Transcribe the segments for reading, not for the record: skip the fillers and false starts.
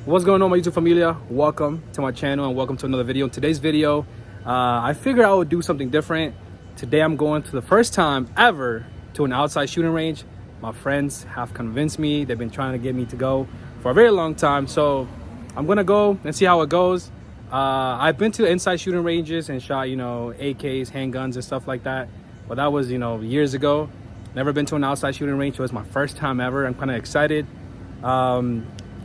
What's going on, my YouTube familia? Welcome to my channel and welcome to another video. In today's video, I figured I would do something different. Today I'm going to the first time ever to an outside shooting range. My friends have convinced me. They've been trying to get me to go for a very long time. So I'm gonna go and see how it goes. I've been to inside shooting ranges and shot, AKs, handguns and stuff like that. But that was, years ago. Never been to an outside shooting range. It was my first time ever. I'm kind of excited.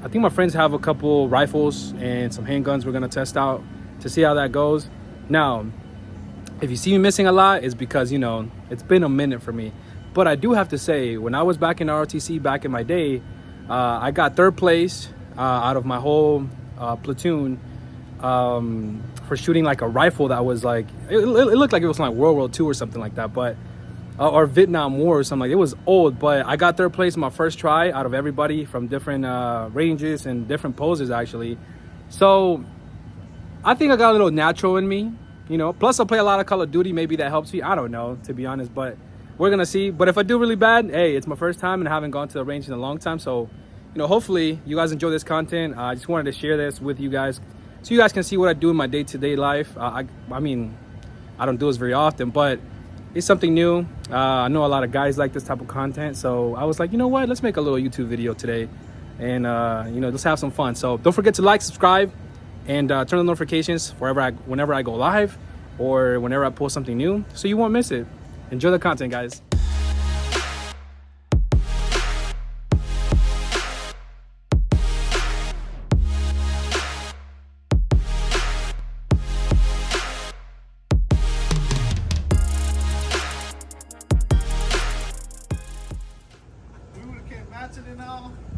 I think my friends have a couple rifles and some handguns we're gonna test out to see how that goes. Now, if you see me missing a lot, it's because, it's been a minute for me. But I do have to say, when I was back in ROTC back in my day, I got third place out of my whole platoon for shooting like a rifle that was like, it looked like it was like World War II or something like that, but or Vietnam War or something like that. It was old, but I got third place in my first try out of everybody from different ranges and different poses actually. So I think I got a little natural in me, plus I play a lot of Call of Duty. Maybe that helps me. I don't know, to be honest, but we're gonna see. But if I do really bad, hey, it's my first time and I haven't gone to the range in a long time. So, hopefully you guys enjoy this content. I just wanted to share this with you guys so you guys can see what I do in my day-to-day life. I mean, I don't do this very often, but it's something new. I know a lot of guys like this type of content, so I was like, you know what, let's make a little YouTube video today and let's have some fun. So don't forget to like, subscribe, and turn on notifications whenever I go live or whenever I post something new, so you won't miss it. Enjoy the content, guys.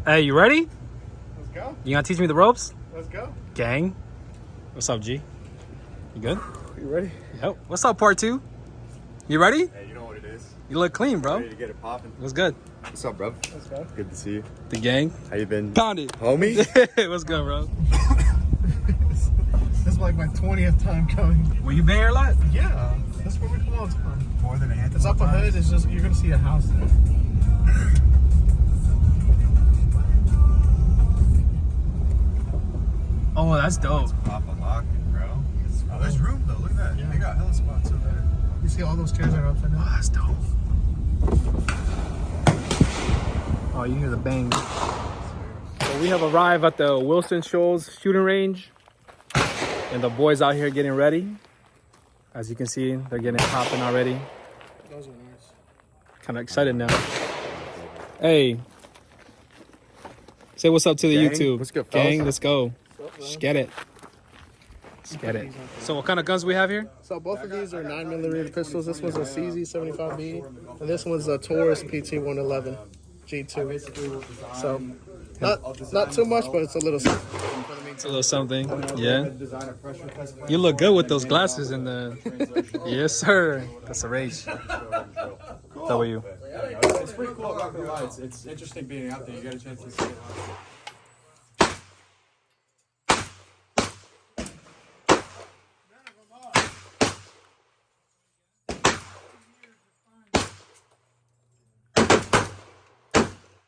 Hey, you ready? Let's go. You gonna teach me the ropes? Let's go. Gang. What's up, G? You good? You ready? Yep. What's up, part two? You ready? Hey, you know what it is. You look clean, bro. Ready to get it popping. What's good? What's up, bro? Let's go. Good to see you. The gang. How you been? Pound it. Homie? What's good, bro? This is like my 20th time coming. Well, you been here a lot? Yeah. That's where we come all the time. More than a handful. It's up ahead. It's just, you're going to see a house there. Oh, that's dope. Let's pop a lock in, bro. Oh, there's room, though. Look at that. Yeah. They got hella spots over there. You see all those chairs that are upside down? Oh, that's dope. Oh, you hear the bang. So we have arrived at the Wilson Shoals shooting range, and the boys out here getting ready. As you can see, they're getting popping already. Those are nice. Kind of excited now. Hey, say what's up to the Gang, YouTube. what's good, fellas? Gang, let's go. Let's get it. Let's get it. So what kind of guns we have here? So both of these are 9mm pistols. This one's a CZ75B, and this one's a Taurus PT111 G2. So not too much, but it's a little something. It's a little something. Yeah. You look good with those glasses and the. Yes, sir. That's a rage. W. It's pretty cool. I'm not gonna lie. It's interesting being out there. You got a chance to see it.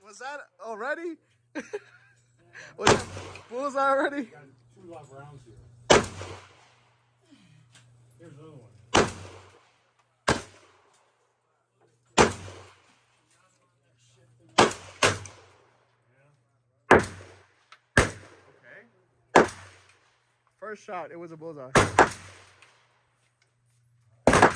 Was that already? Was that bullseye already? Two live rounds here. Here's another one. Okay. First shot, it was a bullseye. Hey.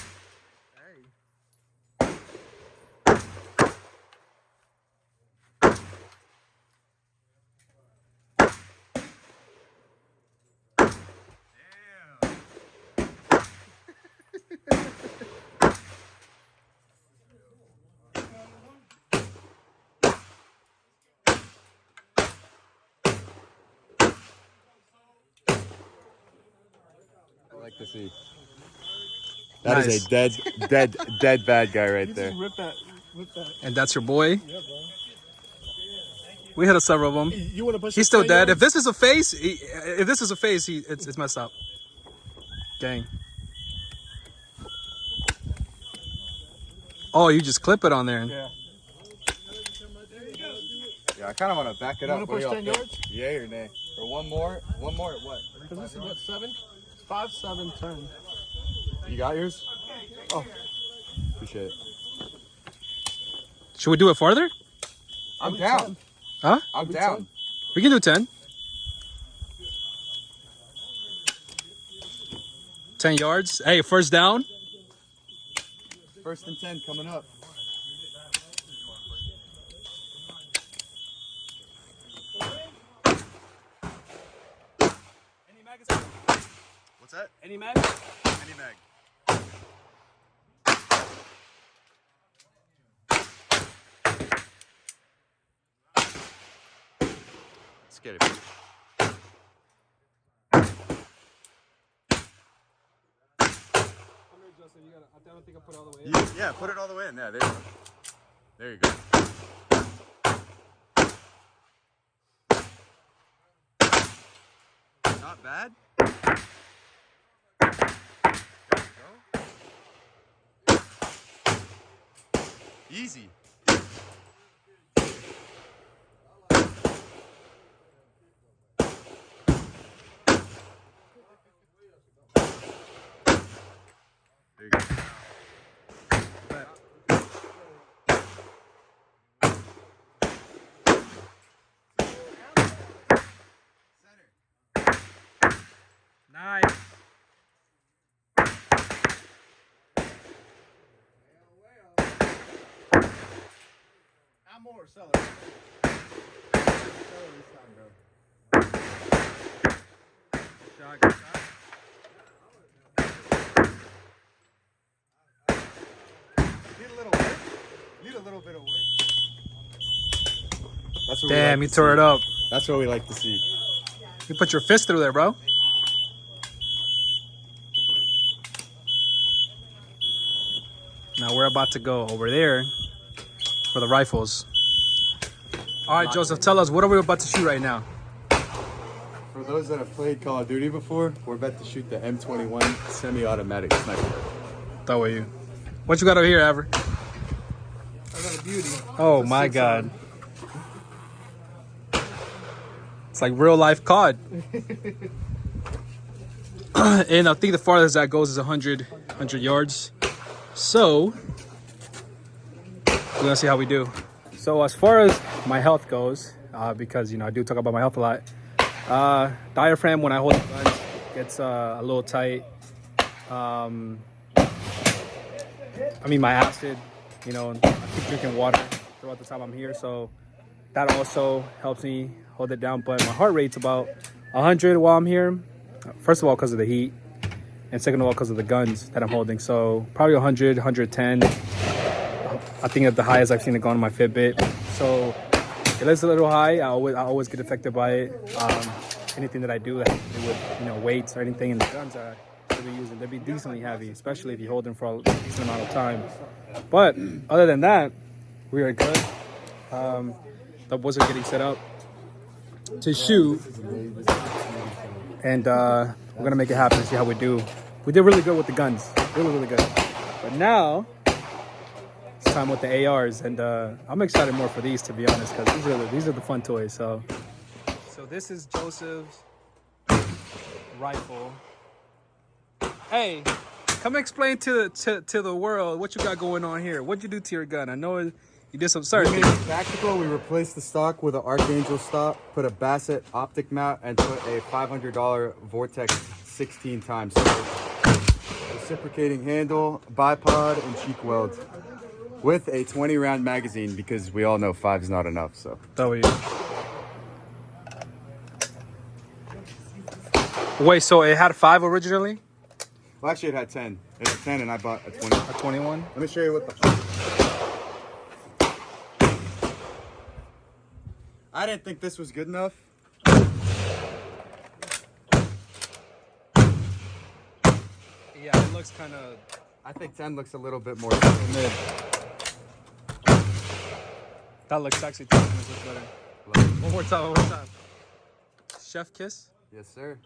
I like to see. That is a dead bad guy right there. Rip that. And that's your boy. Yeah, bro. We hit several of them. You want to push? He's still dead. If this is a face, it's messed up. Gang. Oh, you just clip it on there. Yeah. Yeah, I kind of want to back it up. You want to push 10 yards? Yay or nay? Or one more at what? Because this is what, 7? 5, 7, 10. You got yours? Oh, appreciate it. Should we do it farther? I'm down. Huh? I'm down. We can do 10. 10 yards. Hey, first down. First and 10 coming up. Any magazine? What's that? Any mag? Any mag. Let's get it. I don't think I put it all the way in. Yeah, put it all the way in there. There you go. There you go. Not bad. Easy. There you go. Nice. I'm more seller. Shot, good shot. Need a little work. Need a little bit of work. That's what Damn, you tore it up. That's what we like to see. You put your fist through there, bro. Now we're about to go over there for the rifles. All right, Joseph, tell us, what are we about to shoot right now? For those that have played Call of Duty before, we're about to shoot the M21 semi-automatic sniper. That way you. What you got over here, Aver? I got a beauty. Oh my God. It's like real life COD. And I think the farthest that goes is 100 yards. So, we're gonna see how we do. So as far as my health goes, because you know I do talk about my health a lot, diaphragm when I hold the guns gets a little tight. I mean my acid, you know, I keep drinking water throughout the time I'm here, so that also helps me hold it down. But my heart rate's about 100 while I'm here. First of all, because of the heat, and second of all, because of the guns that I'm holding. So probably 100, 110. I think at the highest I've seen it go on my Fitbit. So it is a little high. I always get affected by it. Anything that I do that has to do with, you know, weights or anything, and the guns that I be using, they'll be decently heavy, especially if you hold them for a decent amount of time. But other than that, we are good. The boys are getting set up to shoot, and we're gonna make it happen and see how we do. We did really good with the guns, really good. But now it's time with the ARs, and I'm excited more for these, to be honest, because these are the fun toys. So this is Joseph's rifle. Hey, come explain to the world what you got going on here. What'd you do to your gun? I know you did some search. We made it tactical. We replaced the stock with an Archangel stock, put a Bassett optic mount, and put a $500 Vortex 16 times. Reciprocating handle, bipod, and cheek weld. With a 20-round magazine, because we all know 5 is not enough. So. W. Wait, so it had 5 originally? Well, actually, it had 10. It had 10, and I bought a 20. A 21? Let me show you what the. I didn't think this was good enough. Yeah, it looks kind of I think 10 looks a little bit more mid. That looks actually 10 looks better. One more time. Chef kiss. Yes, sir.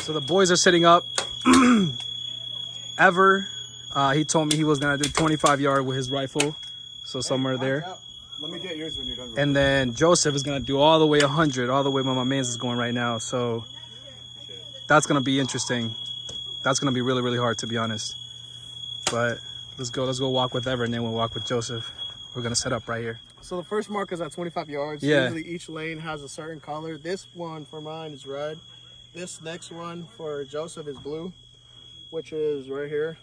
So the boys are sitting up. He told me he was gonna do 25 yard with his rifle, so somewhere there. Let me get yours when you're done. And then Joseph is gonna do all the way 100, all the way where my man's is going right now. So that's gonna be interesting. That's gonna be really, really hard, to be honest. But let's go walk with Ever, and then we'll walk with Joseph. We're gonna set up right here. So the first mark is at 25 yards. Yeah. Usually each lane has a certain color. This one for mine is red. This next one for Joseph is blue, which is right here.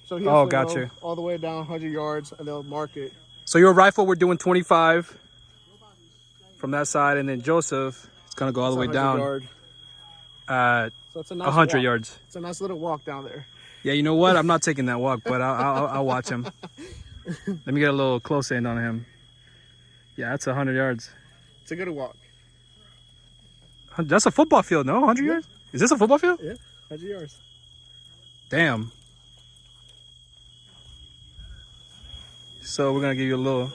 So he'll Oh, go gotcha. all the way down 100 yards, and they'll mark it. So your rifle, we're doing 25 from that side, and then Joseph is gonna go all the way down Yard. So it's a nice 100 walk. yards. It's a nice little walk down there. Yeah, you know what? I'm not taking that walk, but I'll watch him. Let me get a little close in on him. Yeah, that's 100 yards. It's a good walk. That's a football field, no? 100 yards? Is this a football field? Yeah, 100 yards. Damn. So we're gonna give you a little.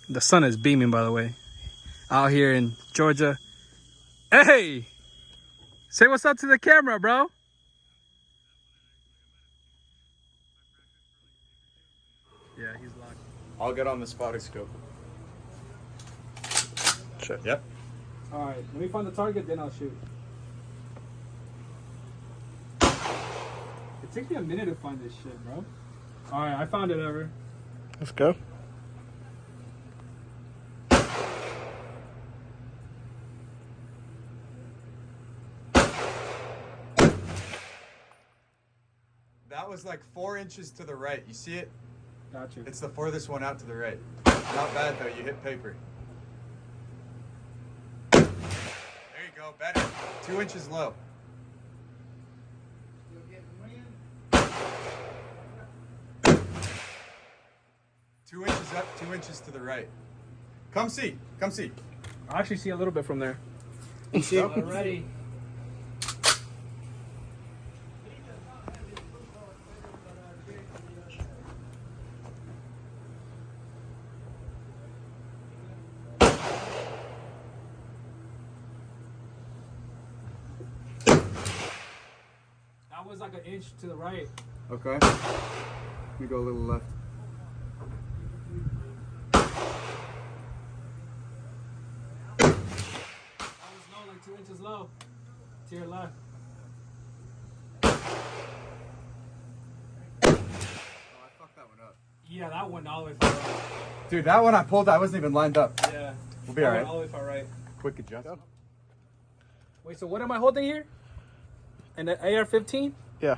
The sun is beaming, by the way, out here in Georgia. Hey, say what's up to the camera, bro. Yeah, he's locked. I'll get on the spotting scope. Sure. Yep. All right, let me find the target, then I'll shoot. It takes me a minute to find this shit, bro. All right, I found it, Ever. Let's go. That was like 4 inches to the right. You see it? Got you. It's the furthest one out to the right. Not bad though. You hit paper. There you go. Better. 2 inches low. 2 inches up, 2 inches to the right. Come see. Come see. I actually see a little bit from there. You see? Already. That was like an inch to the right. Okay. Let me go a little left. That was low, like 2 inches low. To your left. Oh, I fucked that one up. Yeah, that went all the way far right. Dude, that one I pulled, I wasn't even lined up. Yeah. We'll be That alright. went all the way far right. Quick adjustment. Wait, so what am I holding here? An AR-15? Yeah.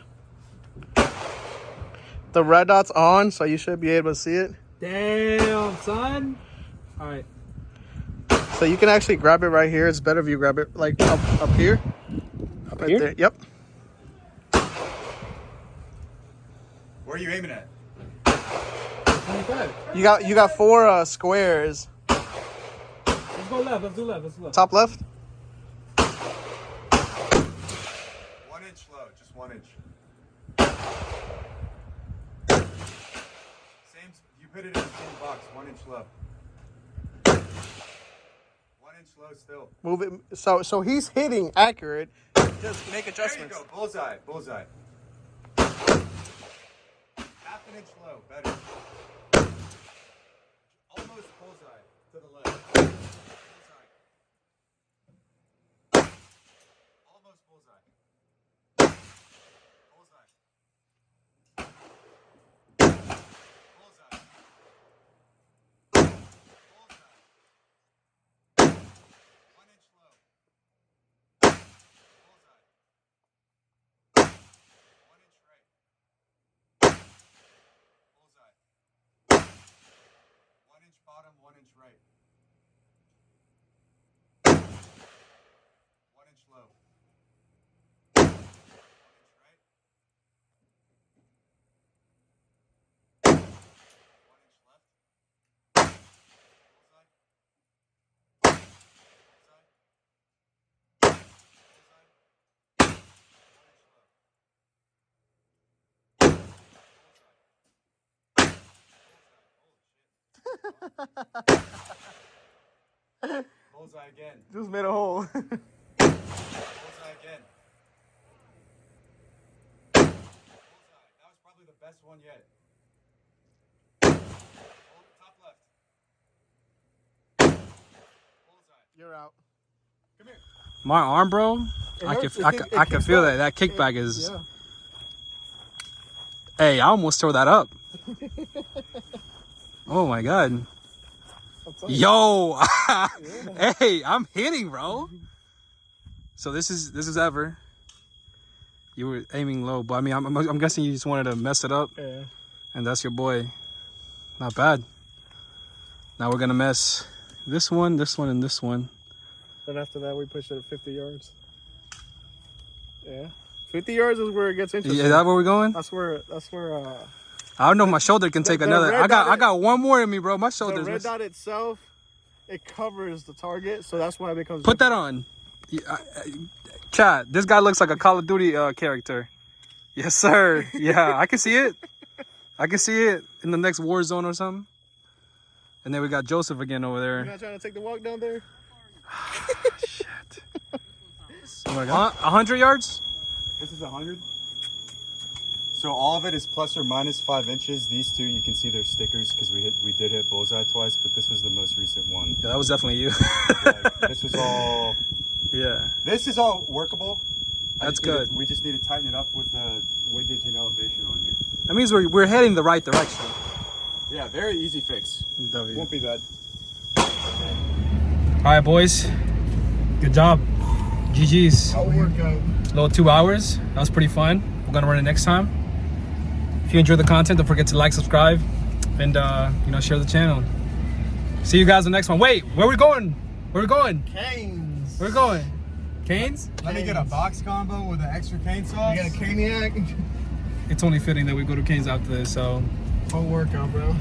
The red dot's on, so you should be able to see it. Damn, son. All right. So you can actually grab it right here. It's better if you grab it like up here. Up Right here? there. Yep. Where are you aiming at? 25. You got 4 squares. Let's go left. Let's do left. Let's do left. Top left. 1 inch low, just 1 inch. Same, you put it in the same box, 1 inch low. 1 inch low still. Move it. So he's hitting accurate. Just make There you adjustments. go, bullseye, bullseye. Half an inch low, better. Almost bullseye, to the left. Bullseye. Almost bullseye. Bullseye. Bullseye. Bullseye. 1 inch low. Bullseye. 1 inch right. Bullseye. 1 inch bottom, 1 inch right. 1 inch low. 1 inch right. 1 inch left. Bullseye. Bullseye. Bullseye. 1 inch low. Bullseye again. Just made a hole. Bullseye again. Bullseye. That was probably the best one yet. You're out. My arm, bro. I can feel that kickback is. Yeah. Hey, I almost tore that up. Oh my god. Yo, hey, I'm hitting, bro. So this is ever. You were aiming low, but I mean, I'm guessing you just wanted to mess it up. Yeah. And that's your boy. Not bad. Now we're gonna mess this one, and this one. Then after that, we push it at 50 yards. Yeah. 50 yards is where it gets interesting. Yeah, is that where we're going? That's where. I don't know if my shoulder can take another. I got one more in me, bro. My The shoulder's. red dot itself, it covers the target, so that's why it becomes. Put that on. Chat, this guy looks like a Call of Duty character. Yes, sir. Yeah, I can see it. I can see it in the next war zone or something. And then we got Joseph again over there. You're not trying to take the walk down there? Shit. Oh my God. 100 yards? This is 100. So all of it is plus or minus 5 inches. These two, you can see they're stickers because we did hit bullseye twice, but this was the most recent one. Yeah, that was definitely you. Like, this was all. Yeah. This is all workable. That's good. We just need to tighten it up with the windage and elevation on here. That means we're heading the right direction. Yeah, very easy fix. W. Won't be bad. All right, boys. Good job. GG's. I'll work out. Little 2 hours. That was pretty fun. We're gonna run it next time. If you enjoyed the content, don't forget to like, subscribe, and share the channel. See you guys in the next one. Wait, where we going? Where we going? Canes. Where we going? Canes? Let me get a box combo with an extra cane sauce. You got a caniac? It's only fitting that we go to Canes after this, so I'll work out, bro.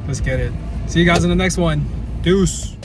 let's get it. See you guys in the next one. Deuce.